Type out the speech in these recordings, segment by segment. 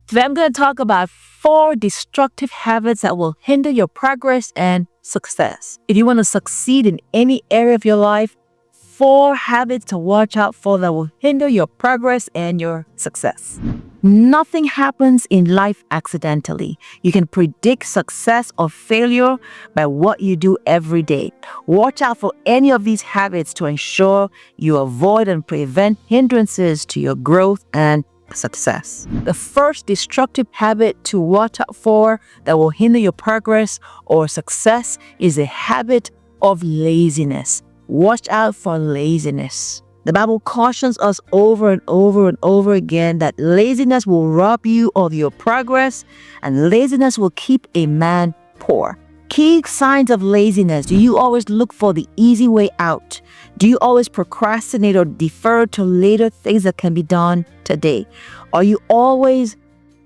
Today, I'm going to talk about 4 destructive habits that will hinder your progress and success. If you want to succeed in any area of your life, 4 habits to watch out for that will hinder your progress and your success. Nothing happens in life accidentally. You can predict success or failure by what you do every day. Watch out for any of these habits to ensure you avoid and prevent hindrances to your growth and success. The first destructive habit to watch out for that will hinder your progress or success is a habit of laziness. Watch out for laziness. The Bible cautions us over and over and over again that laziness will rob you of your progress and laziness will keep a man poor. Key signs of laziness. Do you always look for the easy way out? Do you always procrastinate or defer to later things that can be done today? Do you always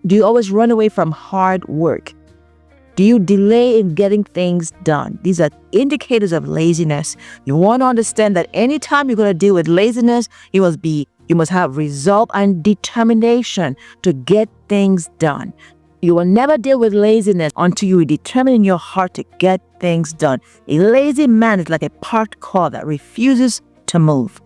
run away from hard work? Do you delay in getting things done? These are indicators of laziness. You want to understand that anytime you're going to deal with laziness, you must have resolve and determination to get things done. You will never deal with laziness until you determine in your heart to get things done. A lazy man is like a parked car that refuses to move.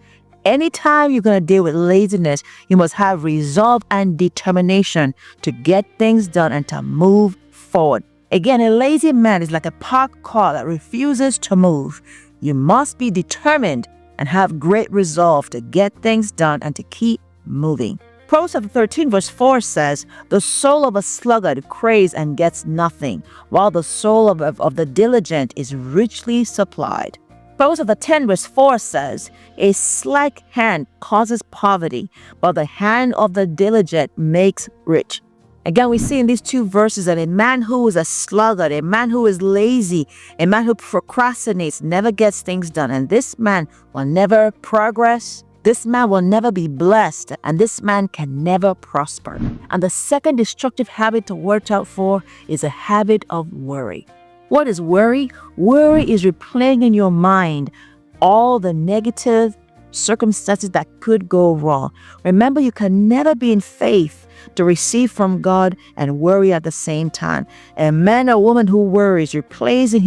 Anytime you're going to deal with laziness, you must have resolve and determination to get things done and to move forward. Again, a lazy man is like a parked car that refuses to move. You must be determined and have great resolve to get things done and to keep moving. Proverbs 13 verse 4 says, "The soul of a sluggard craves and gets nothing, while the soul of the diligent is richly supplied." Proverbs 10 verse 4 says, "A slack hand causes poverty, but the hand of the diligent makes rich." Again, we see in these 2 verses that a man who is a sluggard, a man who is lazy, a man who procrastinates, never gets things done. And this man will never progress. This man will never be blessed. And this man can never prosper. And the second destructive habit to watch out for is a habit of worry. What is worry? Worry is replaying in your mind all the negative circumstances that could go wrong. Remember, you can never be in faith to receive from God and worry at the same time. A man or woman who worries replays in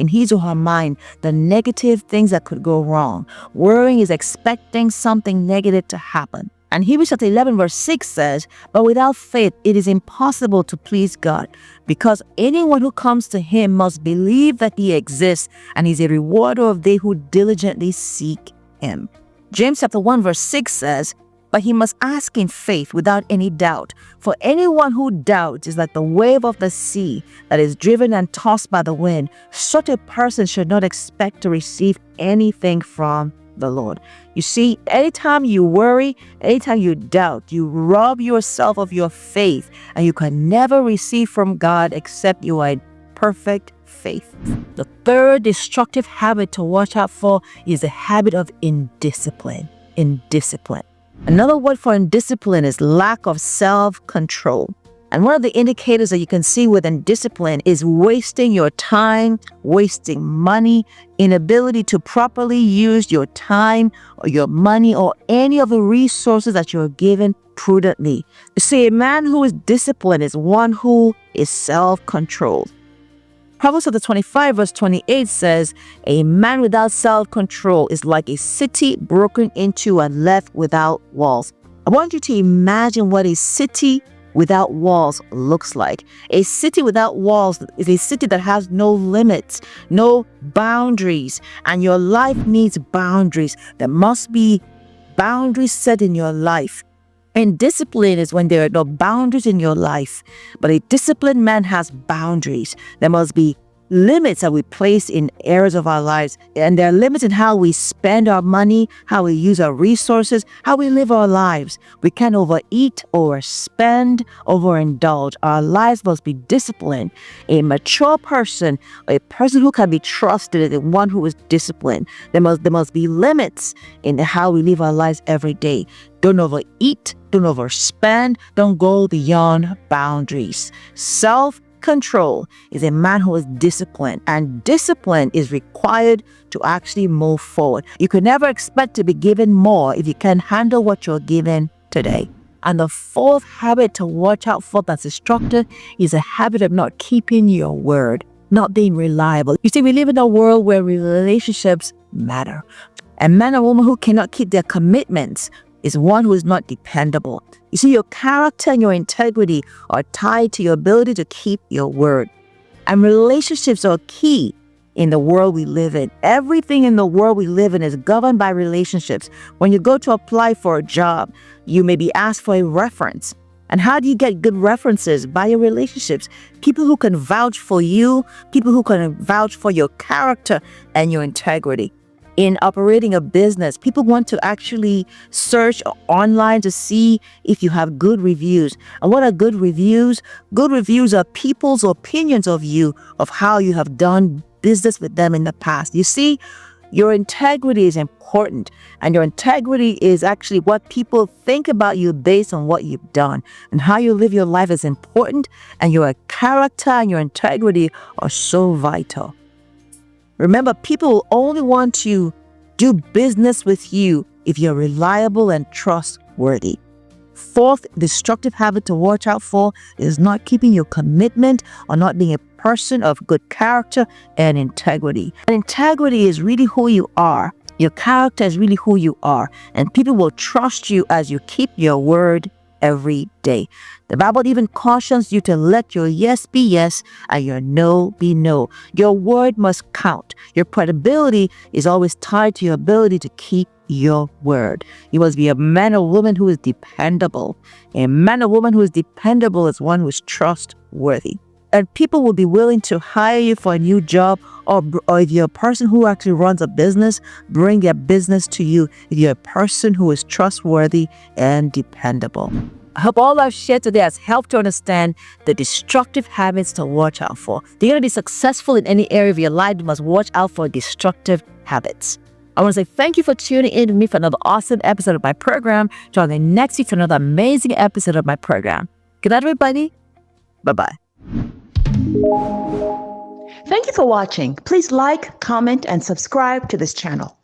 his or her mind the negative things that could go wrong. Worrying is expecting something negative to happen. And Hebrews 11 verse 6 says, "But without faith it is impossible to please God, because anyone who comes to him must believe that he exists and is a rewarder of they who diligently seek him." James 1 verse 6 says, "But he must ask in faith without any doubt. For anyone who doubts is like the wave of the sea that is driven and tossed by the wind. Such a person should not expect to receive anything from the Lord." You see, anytime you worry, anytime you doubt, you rob yourself of your faith, and you can never receive from God except you are in perfect faith. The third destructive habit to watch out for is the habit of indiscipline. Indiscipline. Another word for indiscipline is lack of self-control. And one of the indicators that you can see with indiscipline is wasting your time, wasting money, inability to properly use your time or your money or any of the resources that you're given prudently. You see, a man who is disciplined is one who is self-controlled. Proverbs 25 verse 28 says, "A man without self-control is like a city broken into and left without walls." I want you to imagine what a city without walls looks like. A city without walls is a city that has no limits, no boundaries, and your life needs boundaries. There must be boundaries set in your life. And discipline is when there are no boundaries in your life. But a disciplined man has boundaries. There must be limits that we place in areas of our lives. And there are limits in how we spend our money, how we use our resources, how we live our lives. We can't overeat, overspend, overindulge. Our lives must be disciplined. A mature person, a person who can be trusted, is the one who is disciplined. There must be limits in how we live our lives every day. Don't overeat, don't overspend, don't go beyond boundaries. Self-control is a man who is disciplined, and discipline is required to actually move forward. You can never expect to be given more if you can't handle what you're given today. And the fourth habit to watch out for that's destructive is a habit of not keeping your word, not being reliable. You see, we live in a world where relationships matter. A man or woman who cannot keep their commitments is one who is not dependable. You see, your character and your integrity are tied to your ability to keep your word. And relationships are key in the world we live in. Everything in the world we live in is governed by relationships. When you go to apply for a job, you may be asked for a reference. And how do you get good references? By your relationships. People who can vouch for you, people who can vouch for your character and your integrity. In operating a business, people want to actually search online to see if you have good reviews. And what are good reviews? Good reviews are people's opinions of you, of how you have done business with them in the past. You see, your integrity is important, and your integrity is actually what people think about you based on what you've done. And how you live your life is important, and your character and your integrity are so vital. Remember, people will only want to do business with you if you're reliable and trustworthy. Fourth destructive habit to watch out for is not keeping your commitment or not being a person of good character and integrity. And integrity is really who you are. Your character is really who you are. And people will trust you as you keep your word every day. The Bible even cautions you to let your yes be yes and your no be no. Your word must count. Your credibility is always tied to your ability to keep your word. You must be a man or woman who is dependable. A man or woman who is dependable is one who is trustworthy. And people will be willing to hire you for a new job, or if you're a person who actually runs a business, bring their business to you if you're a person who is trustworthy and dependable. I hope all I've shared today has helped to understand the destructive habits to watch out for. If you're going to be successful in any area of your life, you must watch out for destructive habits. I want to say thank you for tuning in with me for another awesome episode of my program. Join me next week for another amazing episode of my program. Good night, everybody. Bye-bye. Thank you for watching. Please like, comment, and subscribe to this channel.